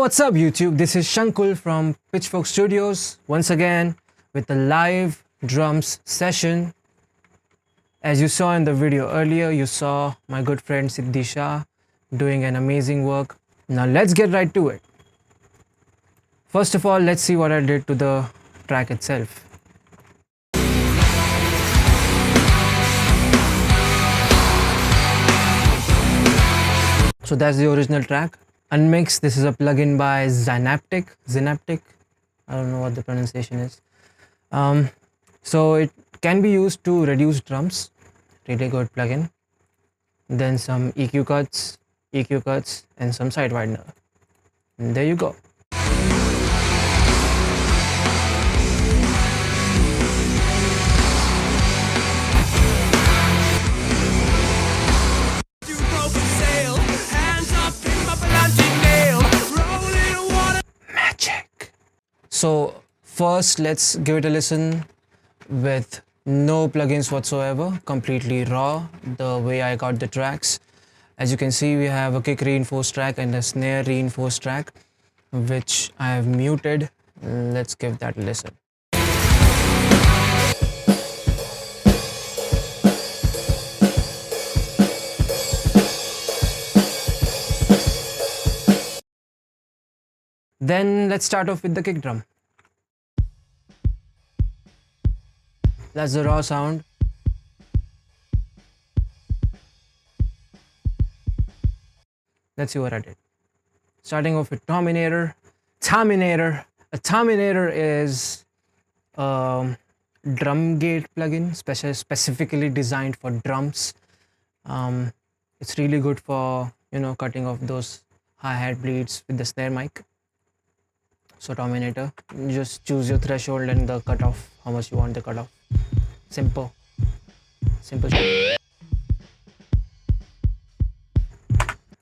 what's up YouTube? This is Shankul from Pitchfork Studios once again with a live drums session. As you saw in the video earlier, you saw my good friend Siddhi doing an amazing work. Now let's get right to it. First of all, let's see what I did to the track itself. So that's the original track. Unmixed, this is a plugin by Zinaptic. I don't know what the pronunciation is. So it can be used to reduce drums. Really good plugin. Then some EQ cuts, and some side widener. And there you go. So first, let's give it a listen with no plugins whatsoever, completely raw, the way I got the tracks. As you can see, we have a kick reinforced track and a snare reinforced track, which I have muted. Let's give that a listen. Then let's start off with the kick drum. That's the raw sound. Let's see what I did. Starting off with Terminator. A Terminator is a drum gate plugin, specifically designed for drums. It's really good for, cutting off those hi-hat bleeds with the snare mic. So Terminator, you just choose your threshold and the cutoff, how much you want the cutoff. Simple.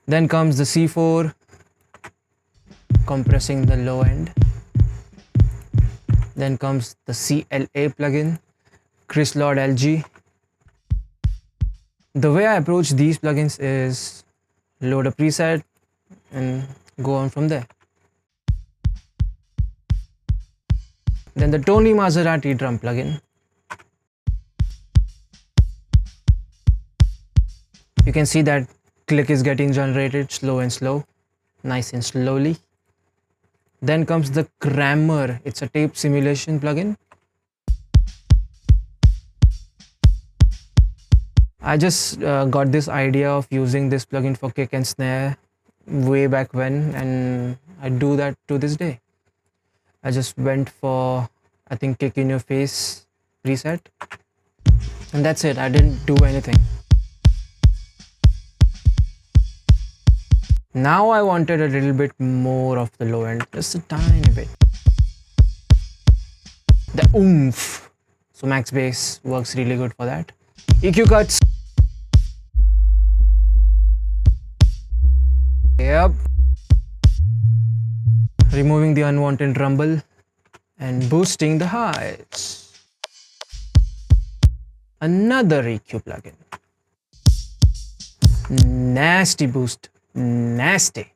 Then comes the C4, compressing the low end. Then comes the CLA plugin, Chris Lord LG. The way I approach these plugins is load a preset and go on from there. Then the Tony Maserati drum plugin. You can see that click is getting generated slow and slow, nice and slowly. Then comes the Crammer. It's a tape simulation plugin. I just got this idea of using this plugin for kick and snare way back when, and I do that to this day. I just went for, I think, kick in your face preset, and that's it. I didn't do anything. Now I wanted a little bit more of the low end, just a tiny bit. The oomph. So max bass works really good for that. EQ cuts. Yep. Removing the unwanted rumble and boosting the highs. Another EQ plugin. Nasty boost. Nasty.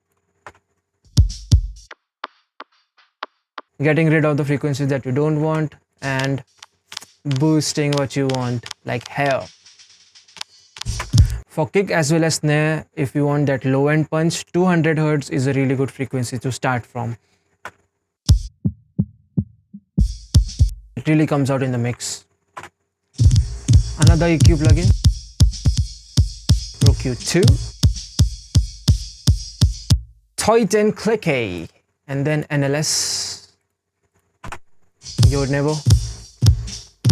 Getting rid of the frequencies that you don't want and boosting what you want like hell. For kick as well as snare, if you want that low end punch, 200 Hz is a really good frequency to start from. It really comes out in the mix. Another EQ plugin, Pro Q2. Tight and clicky, and then NLS. You would never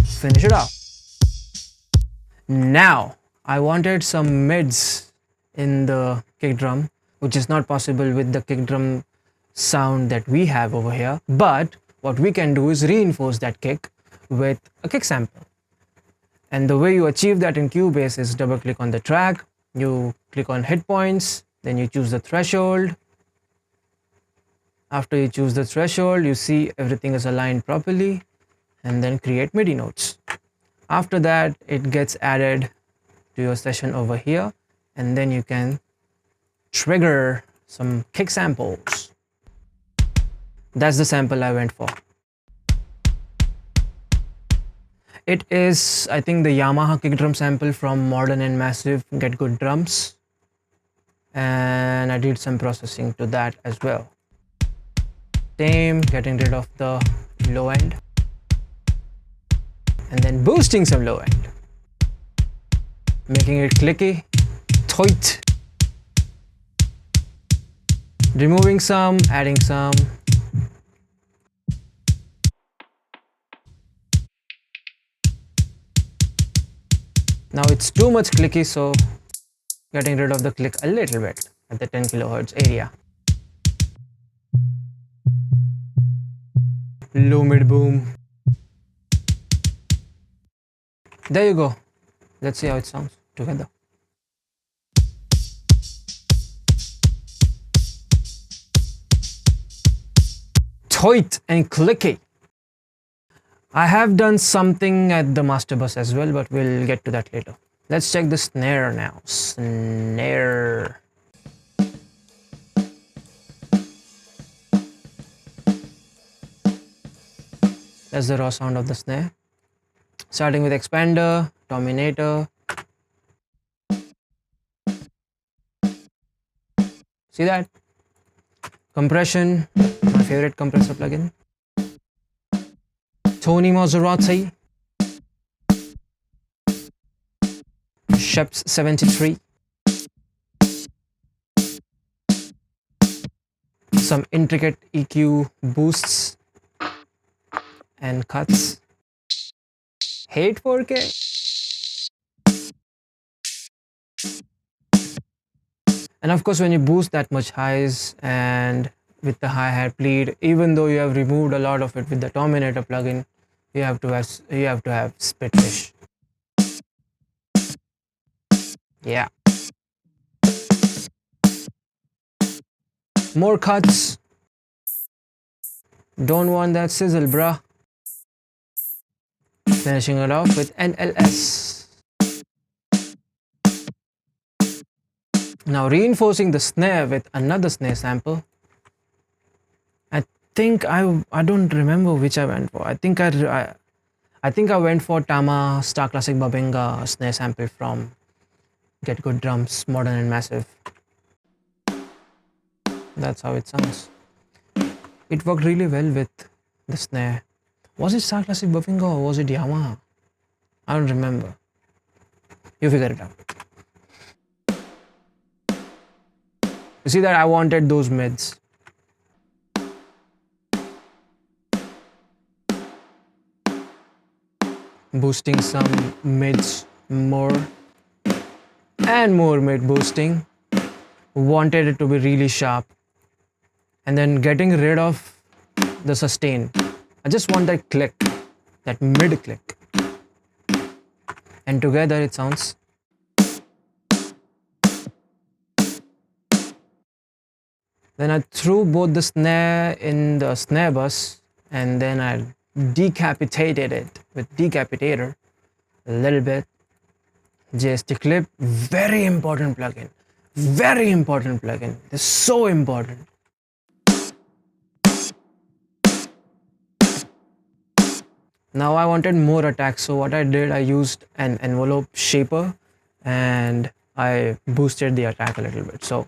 finish it up. Now, I wanted some mids in the kick drum, which is not possible with the kick drum sound that we have over here. But what we can do is reinforce that kick with a kick sample. And the way you achieve that in Cubase is double click on the track, you click on hit points, then you choose the threshold. After you choose the threshold, you see everything is aligned properly, and then create MIDI notes. After that, it gets added to your session over here, and then you can trigger some kick samples. That's the sample I went for. It is, I think, the Yamaha kick drum sample from Modern and Massive Get Good Drums. And I did some processing to that as well. Same, getting rid of the low end. And then boosting some low end. Making it clicky, tight. Removing some, adding some. Now it's too much clicky, so getting rid of the click a little bit at the 10 kilohertz area. Low mid boom. There you go. Let's see how it sounds together. Tight and clicky. I have done something at the master bus as well, but we'll get to that later. Let's check the snare now. Snare. That's the raw sound of the snare. Starting with expander, dominator. See that? Compression, my favorite compressor plugin. Tony Maserati. Sheps 73. Some intricate EQ boosts and cuts. Hate 4K. And of course, when you boost that much highs and with the hi-hat bleed, even though you have removed a lot of it with the Dominator plugin, you have to have split fish. Yeah. More cuts. Don't want that sizzle, bruh. Finishing it off with NLS. Now reinforcing the snare with another snare sample. I think I don't remember which I went for. I think I went for Tama Star Classic Babenga snare sample from Get Good Drums, Modern and Massive. That's how it sounds. It worked really well with the snare. Was it Star Classic Babenga or was it Yamaha? I don't remember. You figure it out. You see that I wanted those mids. Boosting some mids more and more mid boosting. Wanted it to be really sharp. And then getting rid of the sustain. I just want that click, that mid click. And together it sounds. Then I threw both the snare in the snare bus and then I decapitated it with decapitator a little bit. JST clip, very important plugin. Very important plugin. It's so important. Now I wanted more attack, so what I did, I used an envelope shaper and I boosted the attack a little bit. So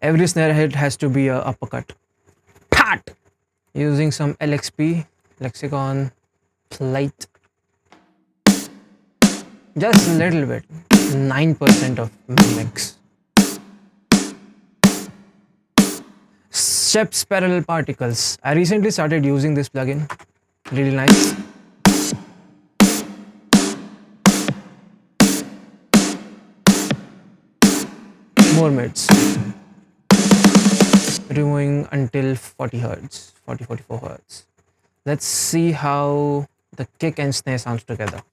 every snare hit has to be a uppercut. Pat! Using some LXP, Lexicon Plate. Just a little bit. 9% of mix. Sheps Parallel Particles. I recently started using this plugin. Really nice. More mids. Removing until 40 Hz, 44 Hz. Let's see how the kick and snare sounds together.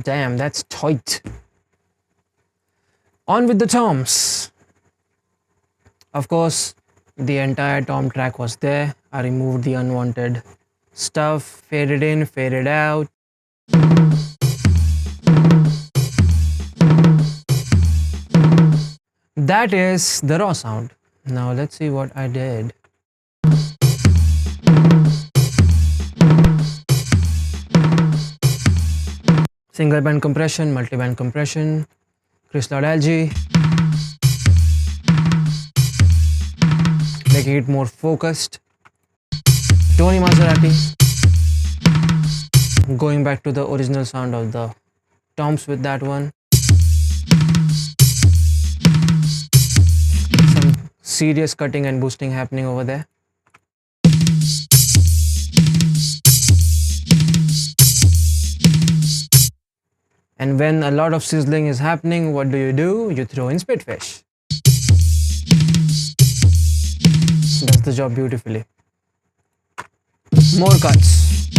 Damn, that's tight. On with the toms. Of course, the entire tom track was there. I removed the unwanted stuff, faded in, faded out. That is the raw sound. Now let's see what I did. Single band compression, multi-band compression, crystal algae, making it more focused. Tony Maserati, going back to the original sound of the toms with that one. Some serious cutting and boosting happening over there. And when a lot of sizzling is happening, what do? You throw in Spitfish. Does the job beautifully. More cuts.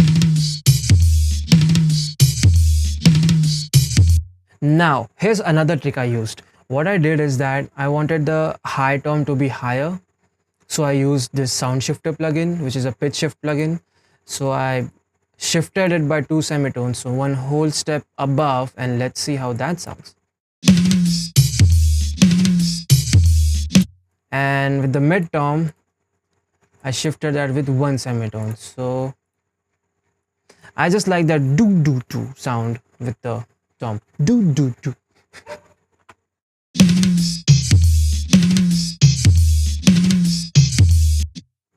Now, here's another trick I used. What I did is that I wanted the high tom to be higher. So I used this sound shifter plugin, which is a pitch shift plugin. So I shifted it by 2 semitones, so one whole step above, and let's see how that sounds. And with the mid tom, I shifted that with 1 semitone. So I just like that do do do sound with the tom. Do do do.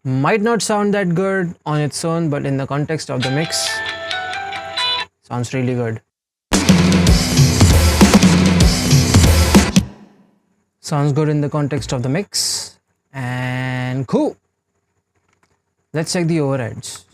Might not sound that good on its own, but in the context of the mix, sounds really good. Sounds good in the context of the mix, and cool. Let's check the overheads.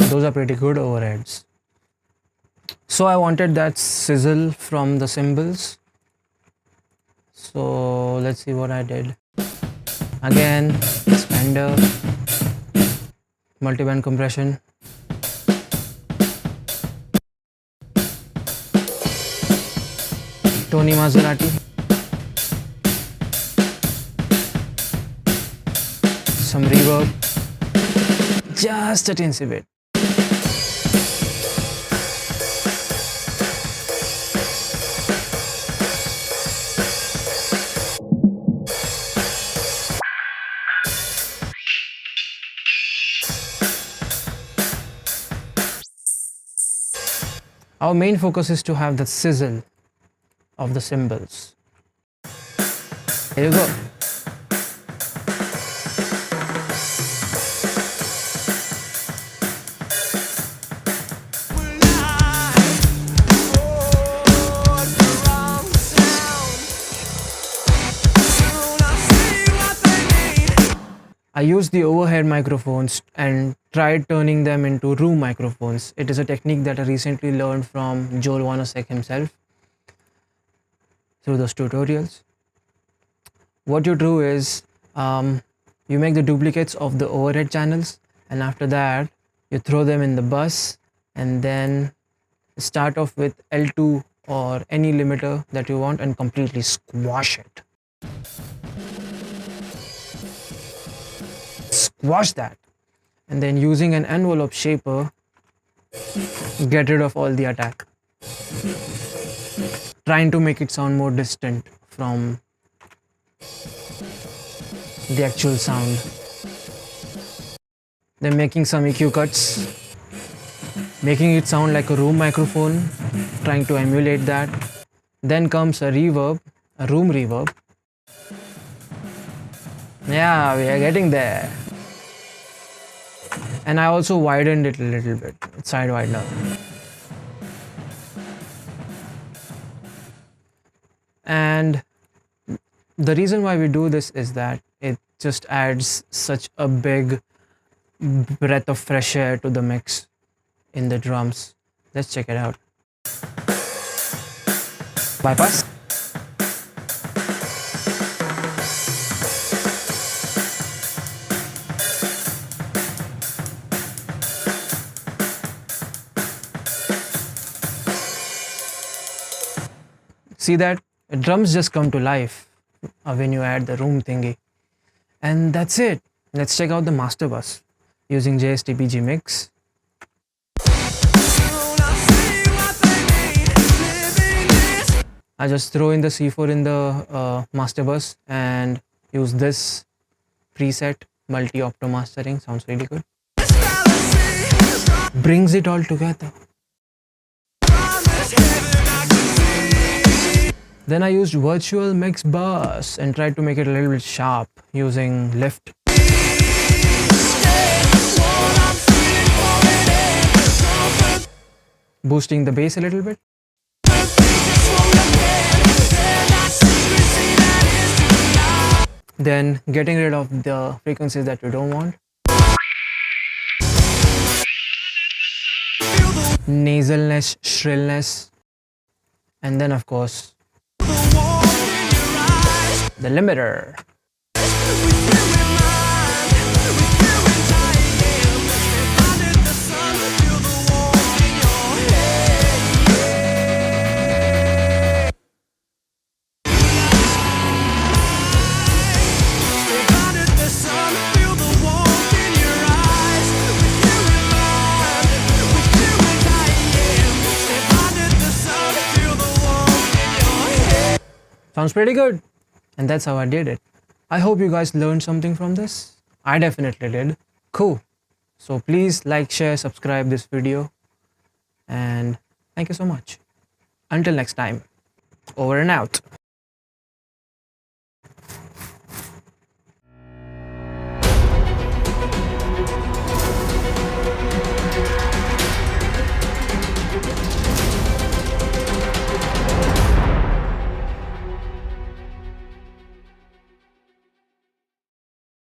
Those are pretty good overheads. So I wanted that sizzle from the cymbals. So let's see what I did. Again, expander, multiband compression. Tony Maserati. Some reverb. Just a teensy bit. Our main focus is to have the sizzle of the cymbals. Here you go. I used the overhead microphones and tried turning them into room microphones. It is a technique that I recently learned from Joel Wanasek himself through those tutorials. What you do is you make the duplicates of the overhead channels, and after that you throw them in the bus and then start off with L2 or any limiter that you want and completely squash it. Squash that, and then using an envelope shaper, get rid of all the attack, trying to make it sound more distant from the actual sound. Then making some EQ cuts, making it sound like a room microphone, trying to emulate that. Then comes a reverb, a room reverb. Yeah, we are getting there. And I also widened it a little bit, side widener. And the reason why we do this is that it just adds such a big breath of fresh air to the mix in the drums. Let's check it out. Bypass. See that? Drums just come to life when you add the room thingy. And that's it. Let's check out the master bus using JSTPG Mix. I just throw in the C4 in the master bus and use this preset, multi-opto mastering. Sounds really good. Brings it all together. Then I used virtual mix bus and tried to make it a little bit sharp using lift. Boosting the bass a little bit. Then getting rid of the frequencies that you don't want. Nasalness, shrillness. And then of course, the limiter. Sounds pretty good. And that's how I did it. I hope you guys learned something from this. I definitely did. Cool. So please like, share, subscribe this video. And thank you so much. Until next time. Over and out.